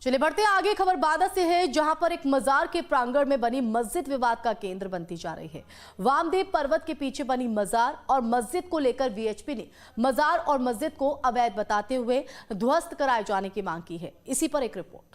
चलिए बढ़ते हैं आगे। खबर बादा से है, जहां पर एक मजार के प्रांगण में बनी मस्जिद विवाद का केंद्र बनती जा रही है। वामदेव पर्वत के पीछे बनी मजार और मस्जिद को लेकर वीएचपी ने मजार और मस्जिद को अवैध बताते हुए ध्वस्त कराए जाने की मांग की है। इसी पर एक रिपोर्ट।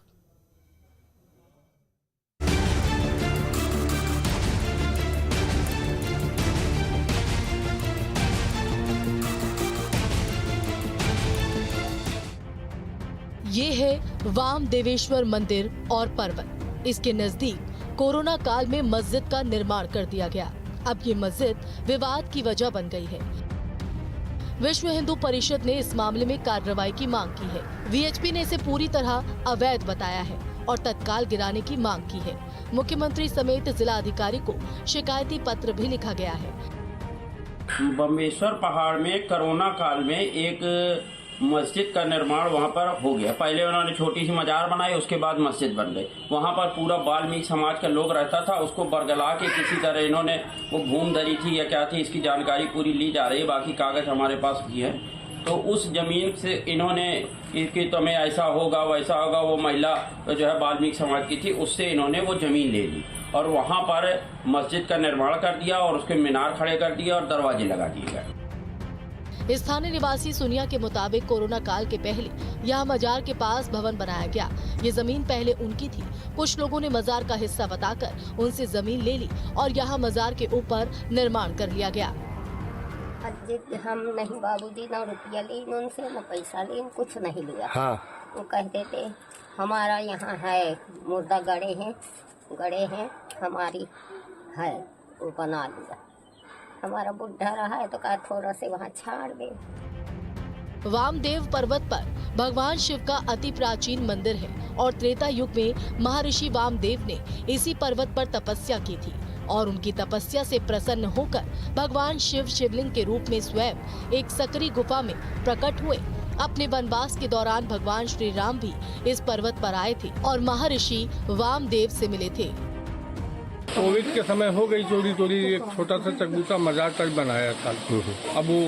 ये है वामदेवेश्वर मंदिर और पर्वत। इसके नजदीक कोरोना काल में मस्जिद का निर्माण कर दिया गया। अब ये मस्जिद विवाद की वजह बन गई है। विश्व हिंदू परिषद ने इस मामले में कार्रवाई की मांग की है। वीएचपी ने इसे पूरी तरह अवैध बताया है और तत्काल गिराने की मांग की है। मुख्यमंत्री समेत जिला अधिकारी को शिकायती पत्र भी लिखा गया है। बम्बेश्वर पहाड़ में कोरोना काल में एक मस्जिद का निर्माण वहां पर हो गया। पहले उन्होंने छोटी सी मजार बनाई, उसके बाद मस्जिद बन गई। वहां पर पूरा वाल्मीकि समाज का लोग रहता था, उसको बरगला के किसी तरह इन्होंने वो भूमि धरी थी या क्या थी, इसकी जानकारी पूरी ली जा रही है। बाकी कागज हमारे पास भी है। तो उस जमीन से इन्होंने कि तुम्हें ऐसा होगा वैसा होगा, वो महिला जो है वाल्मीकि समाज की थी, उससे इन्होंने वो जमीन ले ली और वहां पर मस्जिद का निर्माण कर दिया और उसके मीनार खड़े कर दिए और दरवाजे लगा दिए गए। स्थानीय निवासी सुनिया के मुताबिक कोरोना काल के पहले यहाँ मजार के पास भवन बनाया गया। ये जमीन पहले उनकी थी। कुछ लोगों ने मजार का हिस्सा बताकर उनसे जमीन ले ली और यहाँ मजार के ऊपर निर्माण कर लिया गया। हम नहीं बाबूजी, ना रुपया ली उनसे, न पैसा ली, कुछ नहीं लिया। हाँ। वो कहते थे हमारा यहाँ है मुर्दा गड़े हैं हमारी है, वो बना लिया। हमारा बुढ़ा रहा है तो कहा थोड़ा से वहाँ छाड़ दे। वामदेव पर्वत पर भगवान शिव का अति प्राचीन मंदिर है और त्रेता युग में महर्षि वामदेव ने इसी पर्वत पर तपस्या की थी और उनकी तपस्या से प्रसन्न होकर भगवान शिव शिवलिंग के रूप में स्वयं एक सकरी गुफा में प्रकट हुए। अपने वनवास के दौरान भगवान श्री राम भी इस पर्वत पर आए थे और महर्षि वामदेव से मिले थे। कोविड के समय हो गई चोरी, एक छोटा सा चकबूता मजार टाइप बनाया था। अब वो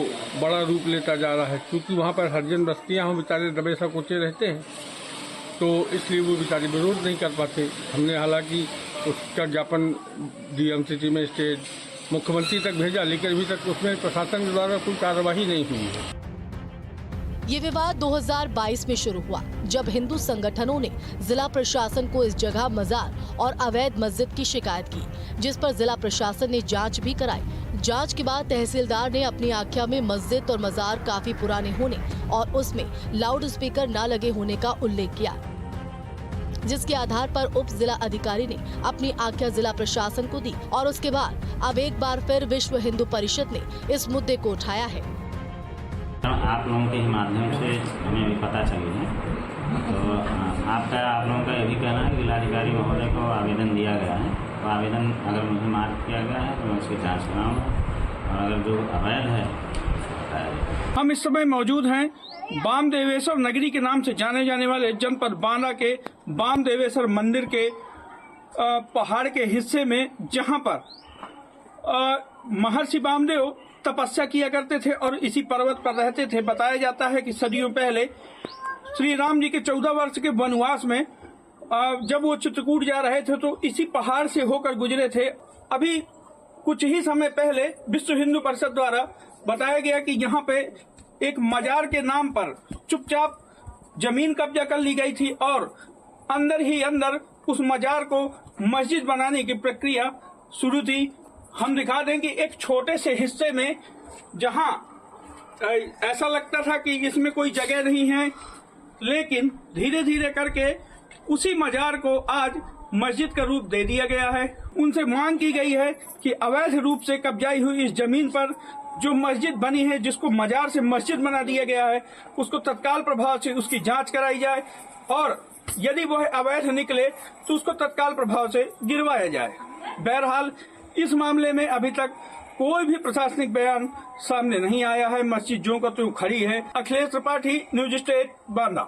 बड़ा रूप लेता जा रहा है, क्योंकि वहाँ पर हरिजन बस्तियाँ हो, बेचारे दबे सा कुचे रहते हैं, तो इसलिए वो बेचारे विरोध नहीं कर पाते। हमने हालांकि उसका ज्ञापन डीएम सिटी में स्टेट मुख्यमंत्री तक भेजा, लेकिन अभी तक उसमें प्रशासन द्वारा कोई कार्रवाई नहीं हुई है। ये विवाद 2022 में शुरू हुआ, जब हिंदू संगठनों ने जिला प्रशासन को इस जगह मजार और अवैध मस्जिद की शिकायत की, जिस पर जिला प्रशासन ने जांच भी कराई। जांच के बाद तहसीलदार ने अपनी आख्या में मस्जिद और मजार काफी पुराने होने और उसमें लाउड स्पीकर न लगे होने का उल्लेख किया, जिसके आधार पर उप जिला अधिकारी ने अपनी आख्या जिला प्रशासन को दी और उसके बाद अब एक बार फिर विश्व हिंदू परिषद ने इस मुद्दे को उठाया है। आप लोगों के माध्यम से हमें अभी पता चली है, तो आप लोगों का ये भी कहना है कि जिलाधिकारी महोदय को आवेदन दिया गया है। तो आवेदन अगर मुझे मार्क किया गया है तो मैं उसकी जांच कराऊंगा और अगर जो अवैध है। हम इस समय मौजूद हैं वामदेवेश्वर नगरी के नाम से जाने जाने वाले जनपद बांदा के वामदेवेश्वर मंदिर के पहाड़ के हिस्से में, जहां पर महर्षि वामदेव तपस्या किया करते थे और इसी पर्वत पर रहते थे। बताया जाता है कि सदियों पहले श्री राम जी के 14 वर्ष के वनवास में जब वो चित्रकूट जा रहे थे तो इसी पहाड़ से होकर गुजरे थे। अभी कुछ ही समय पहले विश्व हिंदू परिषद द्वारा बताया गया कि यहाँ पे एक मजार के नाम पर चुपचाप जमीन कब्जा कर ली गई थी और अंदर ही अंदर उस मजार को मस्जिद बनाने की प्रक्रिया शुरू थी। हम दिखा दें कि एक छोटे से हिस्से में, जहां ऐसा लगता था कि इसमें कोई जगह नहीं है, लेकिन धीरे धीरे करके उसी मजार को आज मस्जिद का रूप दे दिया गया है। उनसे मांग की गई है कि अवैध रूप से कब्जाई हुई इस जमीन पर जो मस्जिद बनी है, जिसको मजार से मस्जिद बना दिया गया है, उसको तत्काल प्रभाव से उसकी जांच कराई जाए और यदि वह अवैध निकले तो उसको तत्काल प्रभाव से गिरवाया जाए। बहरहाल इस मामले में अभी तक कोई भी प्रशासनिक बयान सामने नहीं आया है। मस्जिद जो का त्यों खड़ी है। Akhilesh Tripathi, news state, Banda.